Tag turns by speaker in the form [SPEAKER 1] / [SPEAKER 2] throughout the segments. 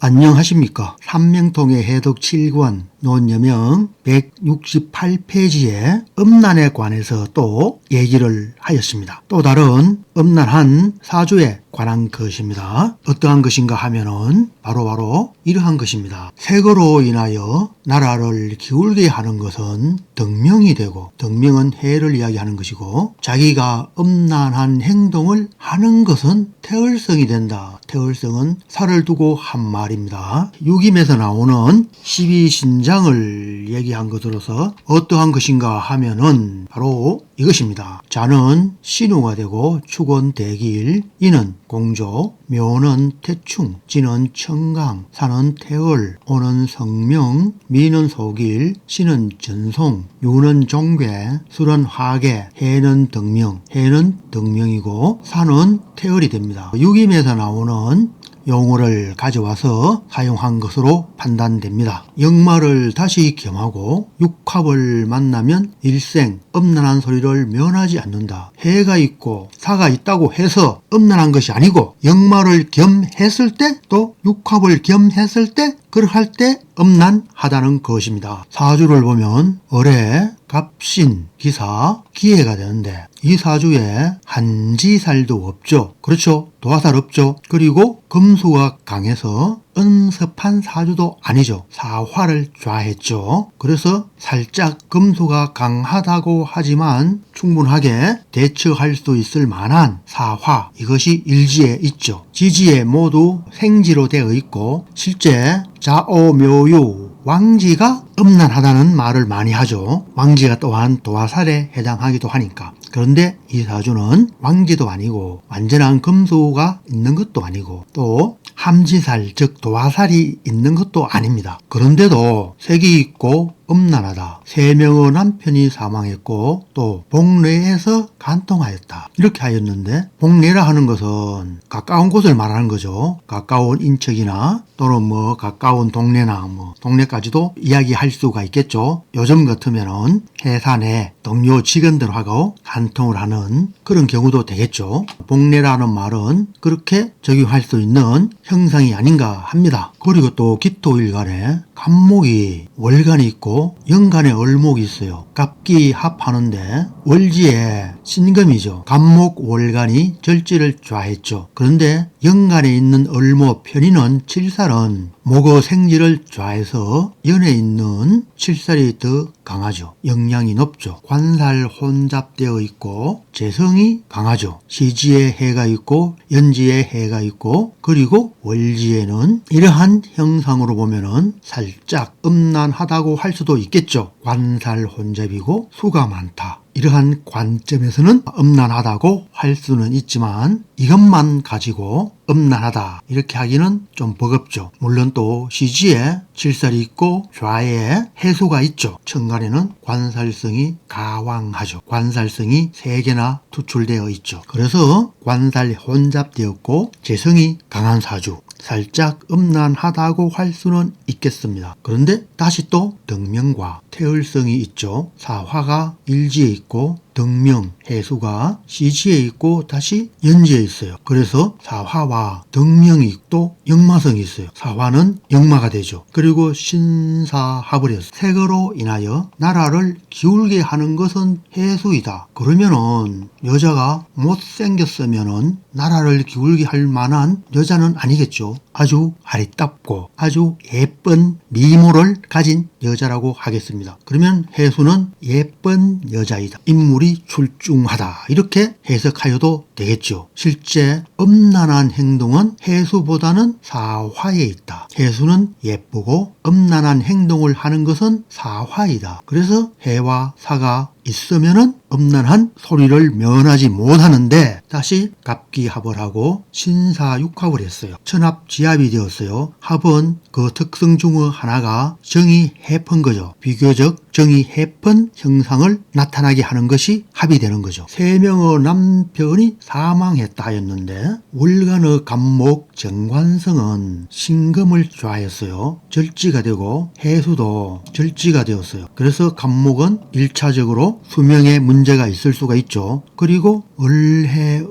[SPEAKER 1] 안녕하십니까. 삼명통의 해독 7권 논여명 168페이지에 음란에 관해서 또 얘기를 하였습니다. 또 다른 음란한 사주에 관한 것입니다. 어떠한 것인가 하면은 바로 이러한 것입니다. 세거로 인하여 나라를 기울게 하는 것은 덕명이 되고, 덕명은 해를 이야기하는 것이고, 자기가 음란한 행동을 하는 것은 태을성이 된다. 태을성은 살을 두고 한 말입니다. 육임에서 나오는 12신장을 얘기한 것으로서 어떠한 것인가 하면은 바로 이것입니다. 자는 신우가 되고 축은 대길, 이는 공조, 묘는 태충, 지는 청강, 사는 태을, 오는 성명, 미는 소길, 신은 전송, 유는 종괴, 술은 화계, 해는 덕명, 해는 덕명이고 사는 태을이 됩니다. 육임에서 나오는 용어를 가져와서 사용한 것으로 판단됩니다. 역말을 다시 겸하고 육합을 만나면 일생 음란한 소리를 면하지 않는다. 해가 있고 사가 있다고 해서 음란한 것이 아니고, 역말을 겸했을 때 또 육합을 겸했을 때 그럴 때 음란하다는 것입니다. 사주를 보면 을에 갑신, 기사, 기해가 되는데 이 사주에 한지살도 없죠. 그렇죠. 도화살 없죠. 그리고 금수가 강해서 은섭한 사주도 아니죠. 사화를 좌했죠. 그래서 살짝 금수가 강하다고 하지만 충분하게 대처할 수 있을 만한 사화, 이것이 일지에 있죠. 지지에 모두 생지로 되어 있고, 실제 자오묘유 왕지가 음란하다는 말을 많이 하죠. 왕지가 또한 도화살에 해당하기도 하니까. 그런데 이 사주는 왕지도 아니고 완전한 금수가 있는 것도 아니고 또 함지살, 즉 도화살이 있는 것도 아닙니다. 그런데도 색이 있고 음란하다. 3명의 남편이 사망했고 또 복례에서 간통하였다. 이렇게 하였는데, 복례라 하는 것은 가까운 곳을 말하는 거죠. 가까운 인척이나 또는 가까운 동네나 동네까지도 이야기할 수가 있겠죠. 요즘 같으면은 회사내 동료 직원들하고 간통을 하는 그런 경우도 되겠죠. 복례라는 말은 그렇게 적용할 수 있는 형상이 아닌가 합니다. 그리고 또 기토일간에 간목이 월간이 있고 연간에 을목이 있어요. 갑기합하는데 월지에 신금이죠. 간목 월간이 절지를 좌했죠. 그런데 연간에 있는 을목 편인은 칠살은 목의 생지를 좌해서 연에 있는 칠살이 더 강하죠. 영향이 높죠. 관살 혼잡되어 있고 재성이 강하죠. 시지에 해가 있고 연지에 해가 있고, 그리고 월지에는 이러한 형상으로 보면은 살짝 음란하다고 할 수도 있겠죠. 관살 혼잡이고 수가 많다. 이러한 관점에서는 음란하다고 할 수는 있지만 이것만 가지고 음란하다 이렇게 하기는 좀 버겁죠. 물론 또 시지에 칠살이 있고 좌에 해수가 있죠. 천간에는 관살성이 가왕하죠. 관살성이 3개나 투출되어 있죠. 그래서 관살 혼잡되었고 재성이 강한 사주, 살짝 음란하다고 할 수는 있겠습니다. 그런데 다시 또 덕명과 태을성이 있죠. 사화가 일지에 있고 덕명, 해수가 시지에 있고 다시 연지에 있어요. 그래서 사화와 덕명이 또 역마성이 있어요. 사화는 역마가 되죠. 그리고 신사합을 해서 색으로 인하여 나라를 기울게 하는 것은 해수이다. 그러면은 여자가 못생겼으면은 나라를 기울게 할 만한 여자는 아니겠죠. 아주 아리따고 아주 예쁜 미모를 가진 여자라고 하겠습니다. 그러면 해수는 예쁜 여자이다. 인물이 출중하다. 이렇게 해석하여도 되겠죠. 실제 음란한 행동은 해수보다는 사화에 있다. 해수는 예쁘고 음란한 행동을 하는 것은 사화이다. 그래서 해와 사가 있으면은 음란한 소리를 면하지 못하는데 다시 갑기합을 하고 신사육합을 했어요. 천합지합이 되었어요. 합은 그 특성 중의 하나가 정이 해픈 거죠. 비교적 정이 해픈 형상을 나타나게 하는 것이 합이 되는 거죠. 3명의 남편이 사망했다 하였는데 월간의 간목 정관성은 신금을 좌했어요. 절지가 되고 해수도 절지가 되었어요. 그래서 간목은 1차적으로 수명에 문제가 있을 수가 있죠. 그리고 을해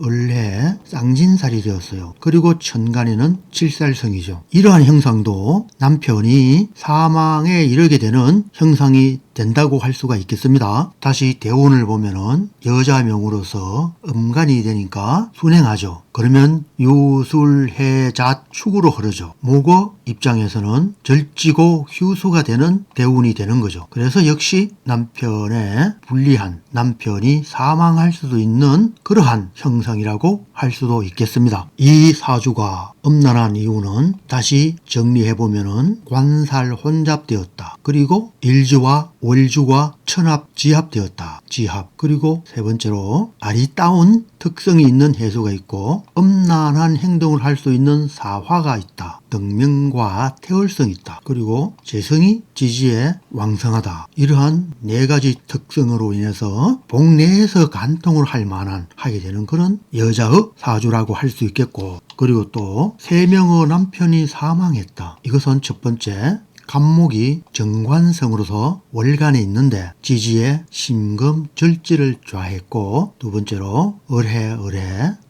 [SPEAKER 1] 쌍진살이 되었어요. 그리고 천간에는 칠살성이죠. 이러한 형상도 남편이 사망에 이르게 되는 형상이 된다고 할 수가 있겠습니다. 다시 대운을 보면은 여자 명으로서 음간이 되니까 순행하죠. 그러면 유술해자 축으로 흐르죠. 목어 입장에서는 절지고 휴수가 되는 대운이 되는 거죠. 그래서 역시 남편의 불리한, 남편이 사망할 수도 있는 그러한 형상이라고 할 수도 있겠습니다. 이 사주가 음란한 이유는 다시 정리해보면은 관살 혼잡되었다. 그리고 일주와 월주가 천합지합되었다. 지합. 그리고 세 번째로 아리따운 특성이 있는 해수가 있고 음란한 행동을 할 수 있는 사화가 있다. 등명과 태월성이 있다. 그리고 재성이 지지에 왕성하다. 이러한 네 가지 특성으로 인해서 복내에서 간통을 할 만한 하게 되는 그런 여자의 사주라고 할 수 있겠고, 그리고 또 3명의 남편이 사망했다. 이것은 첫 번째, 간목이 정관성으로서 월간에 있는데 지지에 신금 절지를 좌했고, 두 번째로 을해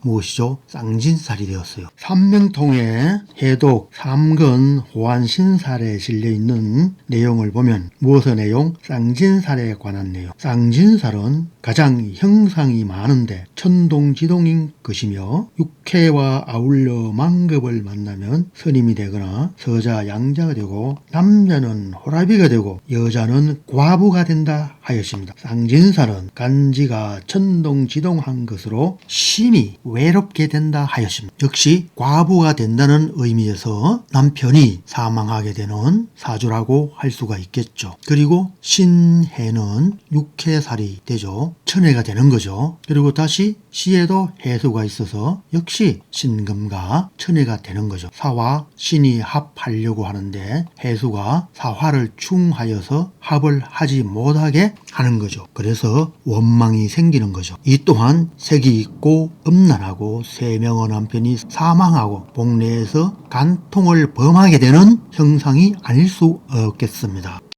[SPEAKER 1] 무엇이죠? 쌍진살이 되었어요. 삼명통의 해독, 삼근, 호환신살에 실려있는 내용을 보면 무엇의 내용? 쌍진살에 관한 내용. 쌍진살은 가장 형상이 많은데 천동지동인 것이며 육해와 아울러 만급을 만나면 선임이 되거나 서자 양자가 되고 남자는 호라비가 되고 여자는 과부가 된다 하였습니다. 쌍진살은 간지가 천동지동한 것으로 심히 외롭게 된다 하였습니다. 역시 과부가 된다는 의미에서 남편이 사망하게 되는 사주라고 할 수가 있겠죠. 그리고 신해는 육해살이 되죠. 천해가 되는 거죠. 그리고 다시 시에도 해수가 있어서 역시 신금과 천해가 되는 거죠. 사와 신이 합하려고 하는데 해수가 사화를 충하여서 합을 하지 못하게 하는 거죠. 그래서 원망이 생기는 거죠. 이 또한 색이 있고 음란하고 3명의 남편이 사망하고 복내에서 간통을 범하게 되는 형상이 아닐 수 없겠습니다.